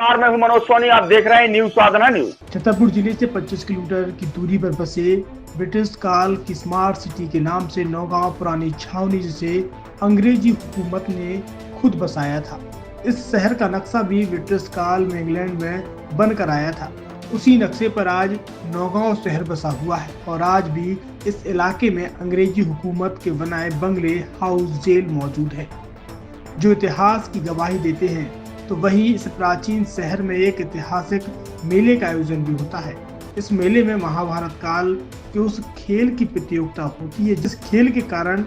नमस्कार, मैं हूं मनोज सोनी। आप देख रहे हैं न्यूज साधना न्यूज। छतरपुर जिले से 25 किलोमीटर की दूरी पर बसे ब्रिटिश काल की स्मार्ट सिटी के नाम से नौगांव पुरानी छावनी जिसे अंग्रेजी हुकूमत ने खुद बसाया था। इस शहर का नक्शा भी ब्रिटिश काल में इंग्लैंड में बनकर आया था। उसी नक्शे पर आज नौगांव शहर बसा हुआ है और आज भी इस इलाके में अंग्रेजी हुकूमत के बनाए बंगले, हाउस, जेल मौजूद है जो इतिहास की गवाही देते हैं। तो वहीं इस प्राचीन शहर में एक ऐतिहासिक मेले का आयोजन भी होता है। इस मेले में महाभारत काल के उस खेल की प्रतियोगिता होती है जिस खेल के कारण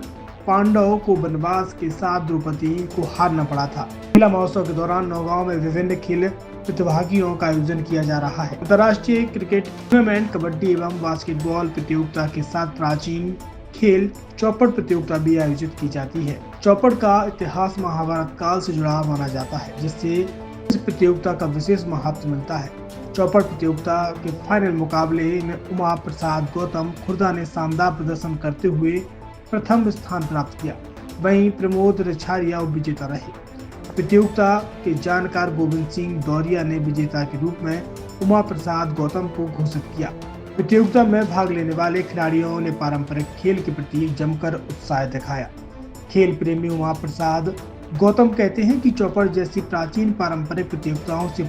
पांडवों को वनवास के साथ द्रौपदी को हारना पड़ा था। मेला महोत्सव के दौरान नौगांव में विभिन्न खेल प्रतिभागियों का आयोजन किया जा रहा है। अंतर्राष्ट्रीय क्रिकेट टूर्नामेंट, कबड्डी एवं बास्केटबॉल प्रतियोगिता के साथ प्राचीन खेल चौपड़ प्रतियोगिता भी आयोजित की जाती है। चौपड़ का इतिहास महाभारत काल से जुड़ा माना जाता है जिससे इस प्रतियोगिता का विशेष महत्व मिलता है। चौपड़ प्रतियोगिता के फाइनल मुकाबले में उमा प्रसाद गौतम खुर्दा ने शानदार प्रदर्शन करते हुए प्रथम स्थान प्राप्त किया। वहीं प्रमोद रिछारिया विजेता रहे। प्रतियोगिता के जानकार गोविंद सिंह दौरिया ने विजेता के रूप में उमा प्रसाद गौतम को घोषित किया। प्रतियोगिता में भाग लेने वाले खिलाड़ियों ने पारंपरिक खेल के प्रति जमकर उत्साह दिखाया। खेल प्रेमी उमा प्रसाद गौतम कहते हैं कि चौपड़ जैसी प्राचीन पारंपरिक प्रतियोगिताओं से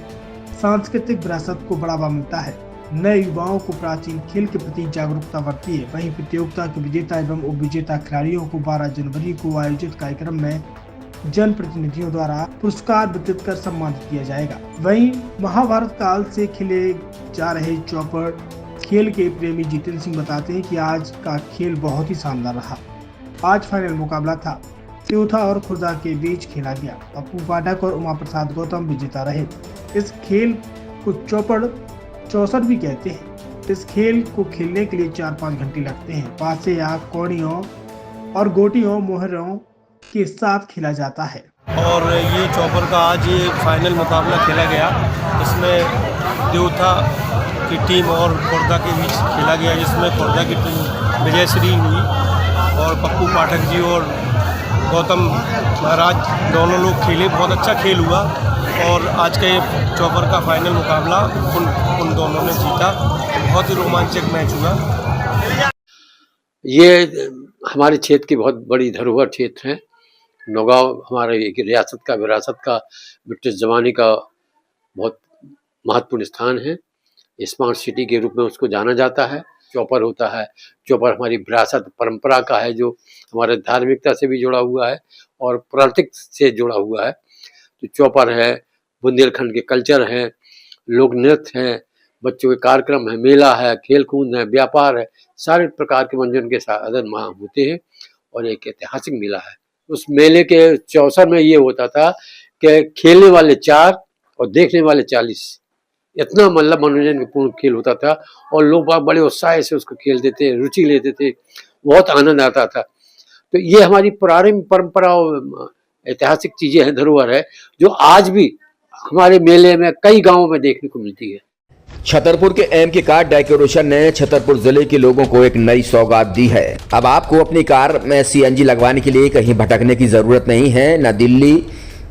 सांस्कृतिक विरासत को बढ़ावा मिलता है, नए युवाओं को प्राचीन खेल के प्रति जागरूकता बढ़ती है। वहीं प्रतियोगिता के विजेता एवं उपविजेता खिलाड़ियों को 12 जनवरी को आयोजित कार्यक्रम में जनप्रतिनिधियों द्वारा पुरस्कार वितरित कर सम्मानित किया जाएगा। वहीं महाभारत काल से खेले जा रहे चौपड़ खेल के प्रेमी जितेंद्र सिंह बताते हैं कि आज का खेल बहुत ही शानदार रहा। आज फाइनल मुकाबला था, त्योथा और खुर्दा के बीच खेला गया। पप्पू पाठक और उमा प्रसाद गौतम विजेता रहे। इस खेल को चौपड़ चौसर भी कहते हैं। इस खेल को खेलने के लिए 4-5 घंटे लगते हैं। पासे या कौड़ियों और गोटियों मोहरों के साथ खेला जाता है। और ये चौपड़ का आज ये फाइनल मुकाबला खेला गया। इसमें त्योथा की टीम और खुर्दा के बीच खेला गया जिसमें खुर्दा की टीम विजयश्री हुई और पप्पू पाठक जी और गौतम महाराज दोनों लोग खेले। बहुत अच्छा खेल हुआ और आज के चौपड़ का फाइनल मुकाबला उन दोनों ने जीता। बहुत ही रोमांचक मैच हुआ। ये हमारे क्षेत्र की बहुत बड़ी धरोहर क्षेत्र है। नौगांव हमारे एक रियासत का, विरासत का, ब्रिटिश ज़माने का बहुत महत्वपूर्ण स्थान है। स्मार्ट सिटी के रूप में उसको जाना जाता है। चौपड़ होता है, चौपड़ हमारी विरासत परंपरा का है जो हमारे धार्मिकता से भी जुड़ा हुआ है और प्राकृतिक से जुड़ा हुआ है। तो चौपड़ है, बुंदेलखंड के कल्चर है, लोक नृत्य है, बच्चों के कार्यक्रम है, मेला है, खेल कूद है, व्यापार है, सारे प्रकार के मनोरंजन के साधन वहाँ होते हैं और एक ऐतिहासिक मेला है। उस मेले के चौसर में ये होता था कि खेलने वाले 4 और देखने वाले 40, इतना मतलब मनोरंजन पूर्ण खेल होता था और लोग बड़े उत्साह से उसको खेलते थे, रुचि लेते थे, बहुत आनंद आता था। तो ये हमारी पुरानी परंपरा और ऐतिहासिक चीजें हैं, धरोहर है जो आज भी हमारे मेले में कई गांवों में देखने को मिलती है। छतरपुर के एमके कार डेकोरेशन ने छतरपुर जिले के लोगों को एक नई सौगात दी है। अब आपको अपनी कार में सीएनजी लगवाने के लिए कहीं भटकने की जरूरत नहीं है, न दिल्ली,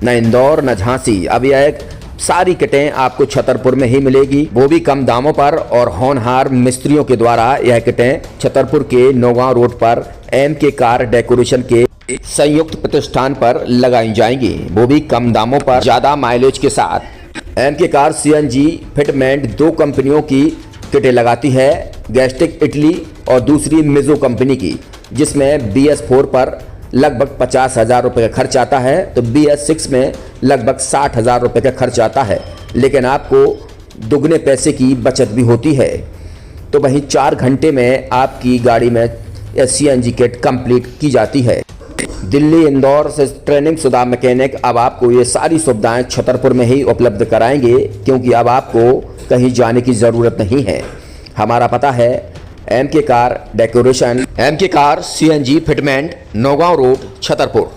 न इंदौर, न झांसी। अब यह सारी किटें आपको छतरपुर में ही मिलेगी, वो भी कम दामों पर और होनहार मिस्त्रियों के द्वारा। यह किटें छतरपुर के नौगांव रोड पर एमके कार डेकोरेशन के संयुक्त प्रतिष्ठान पर लगाई जाएंगी, वो भी कम दामों पर, ज्यादा माइलेज के साथ। एमके कार सीएनजी फिटमेंट 2 कंपनियों की किटें लगाती है, गैस्टिक इटली और दूसरी मिजो कंपनी की, जिसमें BS4 पर लगभग 50,000 रुपये का खर्च आता है तो BS6 में लगभग 60,000 रुपये का खर्च आता है, लेकिन आपको दुगने पैसे की बचत भी होती है। तो वहीं 4 घंटे में आपकी गाड़ी में सीएनजी किट कंप्लीट की जाती है। दिल्ली, इंदौर से ट्रेनिंग शुदा मैकेनिक अब आपको ये सारी सुविधाएं छतरपुर में ही उपलब्ध कराएंगे, क्योंकि अब आपको कहीं जाने की ज़रूरत नहीं है। हमारा पता है MK car decoration, MK car CNG fitment, Naugaon road, Chhatarpur.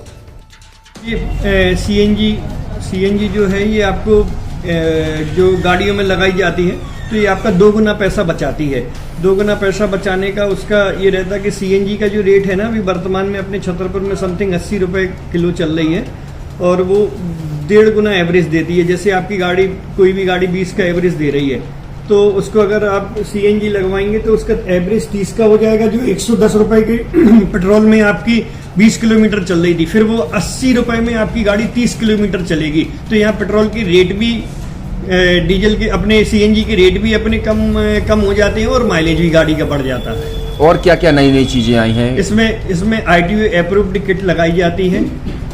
ये सीएनजी जो है ये आपको जो गाड़ियों में लगाई जाती है तो ये आपका 2 गुना पैसा बचाती है। 2 गुना पैसा बचाने का उसका ये रहता है कि सीएनजी का जो रेट है ना, अभी वर्तमान में अपने छतरपुर में समथिंग 80 रुपये किलो चल रही है और वो 1.5 गुना एवरेज देती है। जैसे आपकी गाड़ी, कोई भी गाड़ी 20 का एवरेज दे रही है, तो उसको अगर आप सीएनजी लगवाएंगे तो उसका एवरेज 30 का हो जाएगा, जो 110 रुपए के पेट्रोल में आपकी 20 किलोमीटर चल रही थी, फिर वो 80 रुपए में आपकी गाड़ी 30 किलोमीटर चलेगी। तो यहाँ पेट्रोल की रेट भी, डीजल के, अपने सीएनजी के रेट भी अपने कम हो जाते हैं और माइलेज भी गाड़ी का बढ़ जाता है। और क्या क्या नई नई चीजें आई हैं? इसमें ITO अप्रूव्ड किट लगाई जाती है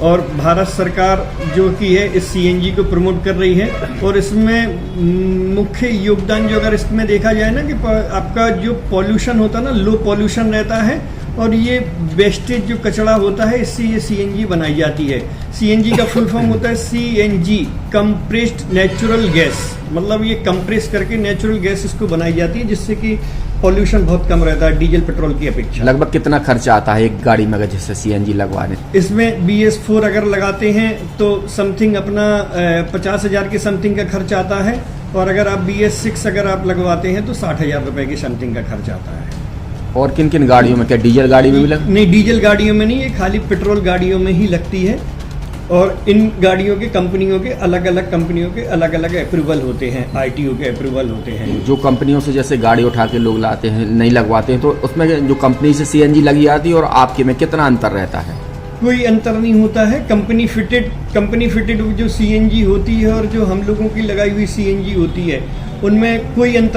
और भारत सरकार जो की है इस सीएनजी को प्रमोट कर रही है। और इसमें मुख्य योगदान जो अगर इसमें देखा जाए ना, कि आपका जो पॉल्यूशन होता है ना, लो पॉल्यूशन रहता है, और ये वेस्टेज जो कचरा होता है, इससे ये सीएनजी बनाई जाती है। सीएनजी का फुल फॉर्म होता है CNG, कंप्रेस्ड नेचुरल गैस, मतलब ये कंप्रेस करके नेचुरल गैस इसको बनाई जाती है, जिससे कि पॉल्यूशन बहुत कम रहता है डीजल पेट्रोल की अपेक्षा। लगभग कितना खर्चा आता है एक गाड़ी में अगर जैसे CNG लगवाने? इसमें BS4 अगर लगाते हैं तो समथिंग अपना 50,000 के समथिंग का खर्च आता है, और अगर आप BS6 अगर आप लगवाते हैं तो 60,000 रुपए की समथिंग का खर्च आता है। और किन किन गाड़ियों में, क्या डीजल गाड़ी में भी नहीं, डीजल गाड़ियों में नहीं, ये खाली पेट्रोल गाड़ियों में ही लगती है। और इन गाड़ियों के कंपनियों के अलग अलग अप्रूवल होते हैं, ITO के अप्रूवल होते हैं। जो कंपनियों से जैसे गाड़ी उठा के लोग लाते हैं, नहीं लगवाते हैं, तो उसमें जो कंपनी से CNG लगी आती है और आपके में कितना अंतर रहता है? कोई अंतर नहीं होता है। कंपनी फिटेड जो CNG होती है और जो हम लोगों की लगाई हुई CNG होती है, उनमें कोई अंतर